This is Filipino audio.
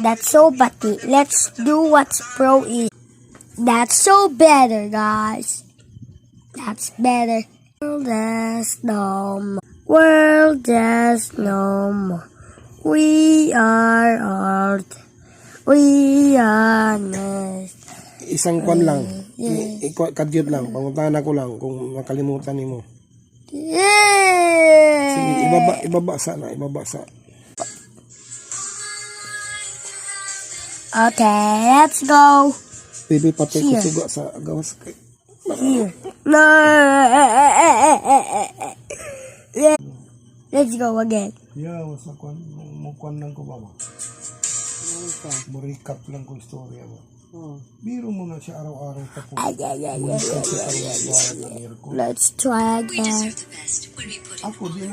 That's so batty. Let's do what's pro is. That's so better, guys. That's better. World has no more. World has no more. We are Earth. We are nest. Isang kwan lang. Kadyot lang. Panguntahan ako lang kung makalimutan ni mo. Yeah! Sige, ibabasa na. Ibabasa. Okay, let's go. Baby, patay ko suga sa gawas. Here. No. Let's go again. Yeah, sa kwan. Mukwan lang ko ba mo? Recap lang ko istorya mo. Biro mo na siya araw-araw tapos. Let's try again. Ako din.